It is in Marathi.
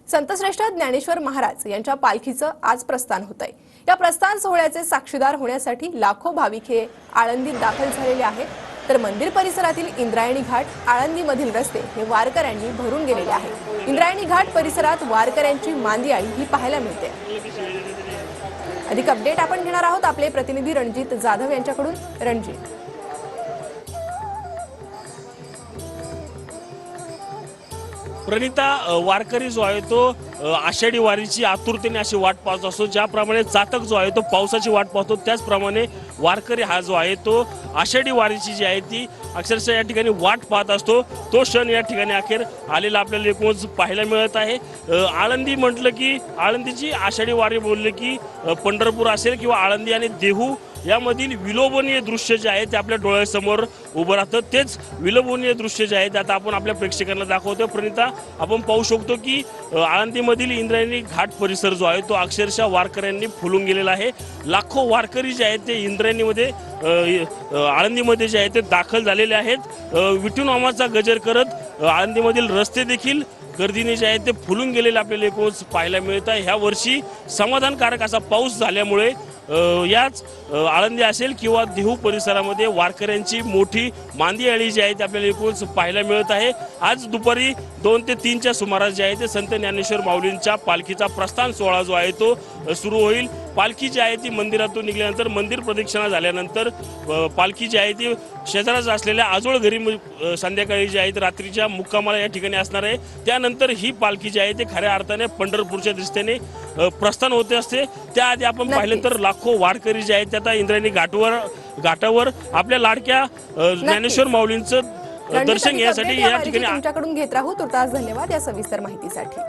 संतश्रेष्ठ ज्ञानेश्वर महाराज यांच्या पालखीचं आज प्रस्थान होतंय। या प्रस्थान सोहळ्याचे साक्षीदार होण्यासाठी लाखो भाविक हे आळंदीत दाखल झालेले आहेत, तर मंदिर परिसरातील इंद्रायणी घाट, आळंदीमधील रस्ते हे वारकऱ्यांनी भरून गेलेले आहेत। इंद्रायणी घाट परिसरात वारकऱ्यांची मांदियाळी ही पाहायला मिळते। अधिक अपडेट आपण घेणार आहोत आपले प्रतिनिधी रणजित जाधव यांच्याकडून। रणजित, प्रणिता, वारकरी जो आहे तो आषाढी वारीची आतुरतेने अशी वाट पाहत असतो। ज्याप्रमाणे चातक जो आहे तो पावसाची वाट पाहतो, त्याचप्रमाणे वारकरी हा जो आहे तो आषाढी वारीची जी आहे ती अक्षरशः या ठिकाणी वाट पाहत असतो। तो क्षण या ठिकाणी अखेर आलेला आपल्याला एकूणच पाहायला मिळत आहे। आळंदी म्हटलं की आळंदीची आषाढी वारी बोलले की पंढरपूर असेल किंवा आळंदी आणि देहू यामधील विलोभनीय दृश्य जे आहे ते आपल्या डोळ्यासमोर उभं राहतं। तेच विलोभनीय दृश्य जे आहे ते आता आपण आपल्या प्रेक्षकांना दाखवतो। प्रणिता, आपण पाहू शकतो की आळंदीमधील इंद्रायणी घाट परिसर जो आहे तो अक्षरशः वारकऱ्यांनी फुलून गेलेला आहे। लाखो वारकरी जे आहेत ते इंद्रायणीमध्ये आळंदीमध्ये जे आहे ते दाखल झालेले आहेत। विठू नामाचा गजर करत आळंदीमधील रस्ते देखील गर्दीने जे आहे ते फुलून गेलेले आपल्याला एकूणच पाहायला मिळत आहे। ह्या वर्षी समाधानकारक असा पाऊस झाल्यामुळे याच आळंदी असेल किंवा देहू परिसरामध्ये वारकऱ्यांची मोठी मांदियाळी जी आहे ती आपल्याला एकूणच पाहायला मिळत आहे। आज दुपारी 2 ते 3च्या सुमारास जे आहे ते संत ज्ञानेश्वर माऊलींच्या पालखीचा प्रस्थान सोहळा जो आहे तो सुरू होईल। पालखी जी आहे ती मंदिरातून निघाल्यानंतर मंदिर प्रदक्षिणा झाल्यानंतर पालखी जी आहे ती शेजारच असलेल्या आजोळ घरी संध्याकाळी जी आहे ती रात्रीच्या मुक्कामाला या ठिकाणी असणार आहे। त्यानंतर ही पालखी जी आहे ते खऱ्या अर्थाने पंढरपूरच्या दिशेने प्रस्थान होते असते। त्याआधी आपण पाहिलं तर लाखो वारकरी जे आहेत त्या इंद्रायणी घाटावर आपल्या लाडक्या ज्ञानेश्वर माऊलींचं दर्शन घेण्यासाठी या ठिकाणी तुमच्याकडून घेत राहू। तुर्तास धन्यवाद या सविस्तर माहितीसाठी।